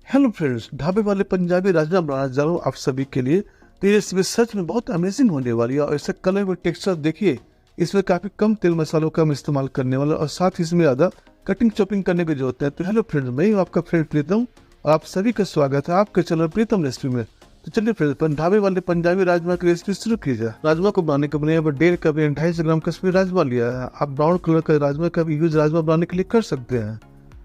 Hello friends, ढाबे वाले पंजाबी राजमा बनाना जा रहा हूँ आप सभी के लिए। तो ये रेसिपी सच में बहुत अमेजिंग होने वाली है और इसका कलर व टेक्सचर देखिए। इसमें काफ़ी कम तेल मसालों का हम इस्तेमाल करने वाला और साथ ही इसमें ज़्यादा कटिंग चॉपिंग करने की जरूरत है। तो हेलो फ्रेंड्स, मैं हूँ आपका फ्रेंड प्रीतम और आप सभी का स्वागत है आपके चैनल प्रीतम रेसिपी में। तो चलिए फ्रेंड्स, ढाबे वाले पंजाबी राजमा की रेसिपी शुरू की जाए। राजमा को बनाने के लिए यहाँ पर 1.5 कप 250 ग्राम कश्मीरी राजमा लिया है। आप ब्राउन कलर का राजमा का भी यूज राजमा बनाने के लिए कर सकते हैं।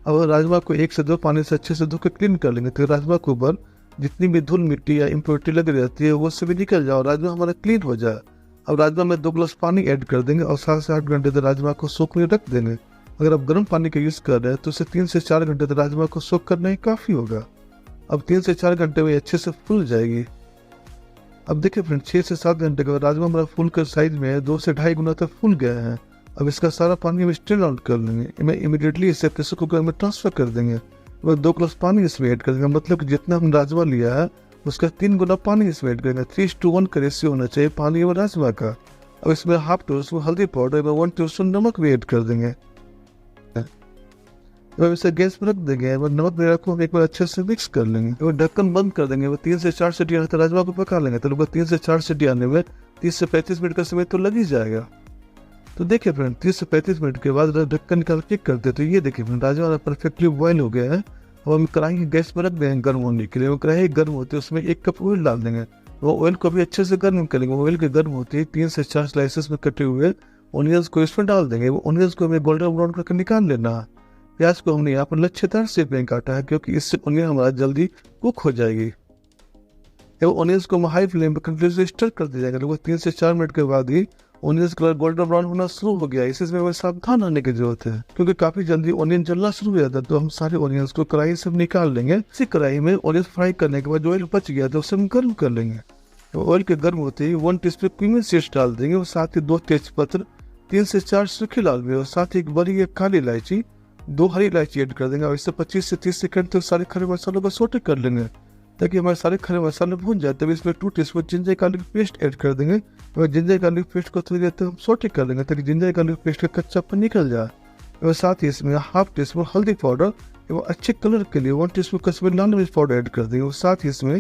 अब राजमा को 1 से 2 पानी से अच्छे से धो के क्लीन कर लेंगे, तो राजमा के ऊपर जितनी भी धूल मिट्टी या इम्प्योरिटी लगी रहती है वो सभी निकल जाए और राजमा हमारा क्लीन हो जाए। अब राजमा में 2 गिलास पानी ऐड कर देंगे और 7 से 8 घंटे तक राजमा को सोख में रख देंगे। अगर आप गर्म पानी का यूज़ कर रहे हैं तो उसे 3 से 4 घंटे तक राजमा को सोख करना ही काफ़ी होगा। अब 3 से 4 घंटे में अच्छे से फूल जाएगी। अब देखिए फ्रेंड, 6 से 7 घंटे के बाद राजमा हमारा फूल कर साइज में 2 से 2.5 गुना तक फूल गया है। अब इसका सारा पानी हम स्ट्रेन आउट कर लेंगे। मैं इमीडिएटली इसे प्रेशर कुकर में ट्रांसफर कर देंगे। वह 2 गिलास पानी इसमें ऐड कर देंगे, मतलब कि जितना हम राजमा लिया है उसका 3 गुना पानी इसमें ऐड करेंगे। 3:1 का रेशियो होना चाहिए पानी और राजमा का। अब इसमें हाफ टीस्पून हल्दी पाउडर में 1 टीस्पून नमक भी ऐड कर देंगे। अब इसे गैस पर रख देंगे। नमक वगैरह को हम एक बार अच्छे से मिक्स कर लेंगे। ढक्कन बंद कर देंगे। 3 से 4 सीटी आने तक राजमा को पका लेंगे। तो लगभग 3 से 4 सीटी आने में 30 से 35 मिनट का समय तो लग ही जाएगा। तो देखिए फ्रेंड, 30 से 35 मिनट के बाद ढक्कन निकाल चेक करते हैं। तो ये देखिए फ्रेंड, राजमा परफेक्टली बॉयल हो गया है। अब हम कढ़ाई की गैस पर रख देंगे गर्म होने के लिए। वो कढ़ाई गर्म होती है उसमें 1 कप ऑयल डाल देंगे। वो ऑयल को भी अच्छे से गर्म करेंगे। ऑयल के गर्म होते ही 3 से 4 स्लाइसेस में कटे हुए ऑनियंस को इसमें डाल देंगे। वो ऑनियंस को हमें गोल्डन ब्राउन करके निकाल लेना है। प्याज को हमने यहाँ पर लच्छेदार शेप में काटा है क्योंकि इससे ऑनियन हमारा जल्दी कुक हो जाएगी। ऑनियंस को हम हाई फ्लेम पर कंटिन्यूसली स्टर कर दिया जाएगा। लगभग 3 से 4 मिनट के बाद ही ऑनियंस कलर गोल्डन ब्राउन होना शुरू हो गया। इसमें हमें सावधान रहने की जरूरत है क्योंकि काफी जल्दी ऑनियन जलना शुरू हो जाता है। तो हम सारे ऑनियंस को कढ़ाई से निकाल लेंगे। इसी कढ़ाई में ऑनियन फ्राई करने के बाद जो ऑयल बच गया था उसे हम गर्म कर लेंगे। ऑयल के गर्म होते ही 1 टीस्पून क्यूमिन सीड्स डाल देंगे और साथ ही 2 तेजपत्र, 3 से 4 सूखे लाल मिर्च और साथ ही 1 बड़ी काली इलायची, 2 हरी इलायची ऐड कर देंगे और इससे 25 से 30 सेकंड तक सारे खड़े मसालों को सोटे कर लेंगे ताकि हमारे सारे खड़े मसाले भून जाए। तभी इसमें 2 teaspoon ginger garlic paste add कर देंगे और जिंजर गार्लिक पेस्ट को थोड़ी देर तक हम सोटे कर लेंगे ताकि जिंजर गार्लिक पेस्ट का कच्चापन निकल जाए। और साथ ही इसमें हाफ टीस्पून हल्दी पाउडर एवं अच्छे कलर के लिए 1 टीस्पून कश्मीरी लाल मिर्च पाउडर ऐड कर देंगे और साथ ही इसमें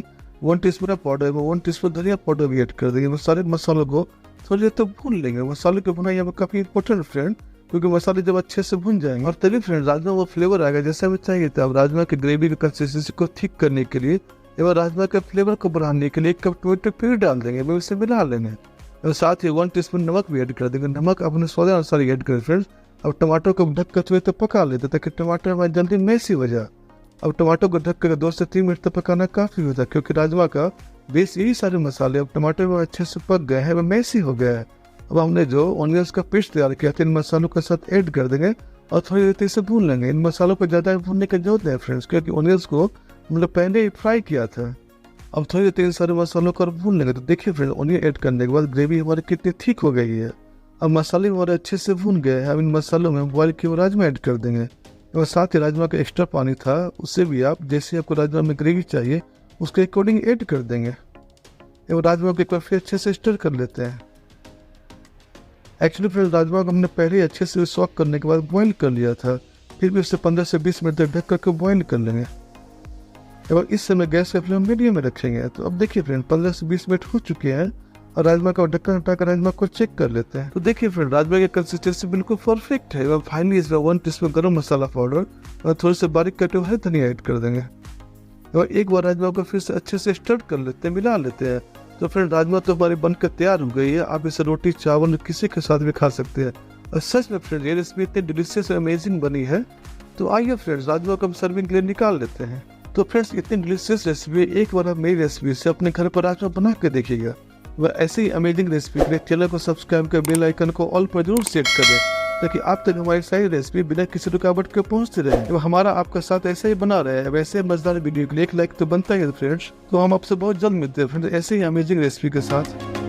1 टीस्पून पाउडर एवं 1 टीस्पून धनिया पाउडर भी ऐड कर देंगे। वो सारे मसालों को थोड़ी देर तक भून लेंगे। मसाले की भुनाई यहाँ पर काफी इंपॉर्टेंट फ्रेंड, क्योंकि मसाले जब अच्छे से भुन जाएंगे और तभी फ्रेंड राजमा वो फ्लेवर आएगा जैसे हमें चाहिए था। अब राजमा की ग्रेवी की कंसिस्टेंसी को ठीक करने के लिए एवं राजमा के फ्लेवर को बढ़ाने के लिए 1 कप टमाटर प्यूरी डाल देंगे। मैं इसे मिला लेंगे और साथ ही 1 टीस्पून नमक भी ऐड कर देंगे। नमक अपने स्वाद अनुसार ऐड करें फ्रेंड्स। अब टमाटर को ढक कर थोड़ी तक पका लेते ताकि टमाटर हमारे जल्दी मैसी हो जाए। अब टमाटर को ढक कर 2 से 3 मिनट तक पकाना काफी होता है क्योंकि राजमा का बेस यही सारे मसाले। अब टमाटर में अच्छे से पक गए हैं, वह मैसी हो गया है। अब हमने जो ऑनियंस का पेस्ट तैयार किया था इन मसालों के साथ ऐड कर देंगे और थोड़ी देर इसे भून लेंगे। इन मसालों को ज़्यादा भूनने की जरूरत है फ्रेंड्स क्योंकि ऑनियंस को मतलब पहले ही फ्राई किया था। अब थोड़ी देर इन सारे मसालों को भून लेंगे। तो देखिए फ्रेंड, ऑनियन ऐड करने के बाद ग्रेवी हमारी कितनी थिक हो गई है। अब मसाले हमारे अच्छे से भून गए हैं। अब इन मसालों में बॉयल किए हुए राजमा ऐड कर देंगे और साथ ही राजमा का एक्स्ट्रा पानी था उससे भी आप जैसे आपको राजमा में ग्रेवी चाहिए उसके अकॉर्डिंग ऐड कर देंगे और राजमा को एक बार फिर अच्छे से स्टर कर लेते हैं। एक्चुअली फ्रेंड, राजमा को हमने पहले ही अच्छे से सॉक करने के बाद बॉईल कर लिया था, फिर भी उसे 15 से 20 मिनट तक ढक करके बॉईल कर लेंगे और इस समय गैस का फ्लेम मीडियम में रखेंगे। तो अब देखिए फ्रेंड, 15 से 20 मिनट हो चुके हैं और राजमा का ढक्कन हटाकर राजमा को चेक कर लेते हैं। तो देखिए फ्रेंड, राजमा की कंसिस्टेंसी बिल्कुल परफेक्ट है। फाइनली इसमें 1 टीस्पून गरम मसाला पाउडर और थोड़े से बारीक कटे हुए हरी धनिया ऐड कर देंगे और एक बार राजमा को फिर से अच्छे से स्टर कर लेते हैं, मिला लेते हैं। तो फ्रेंड, राजमा तो हमारी बनकर तैयार हो गई है। आप इसे रोटी चावल किसी के साथ भी खा सकते हैं और सच में फ्रेंड ये रेसिपी इतनी डिलीशियस और अमेजिंग बनी है। तो आइए फ्रेंड्स, राजमा को हम सर्विंग के लिए निकाल लेते हैं। तो फ्रेंड्स, इतनी डिलीशियस रेसिपी एक बार आप मेरी रेसिपी से अपने घर पर राजमा बना के देखिएगा। वह ऐसे ही अमेजिंग रेसिपी के लिए चैनल को सब्सक्राइब कर बेल आइकन को ऑल पर जरूर सेट करें ताकि आप तक हमारी सारी रेसिपी बिना किसी रुकावट के पहुंचते रहे और हमारा आपका साथ ऐसे ही बना रहे। वैसे मजेदार वीडियो के लिए एक लाइक तो बनता ही है फ्रेंड्स। तो हम आपसे बहुत जल्द मिलते हैं फ्रेंड्स ऐसे ही अमेजिंग रेसिपी के साथ।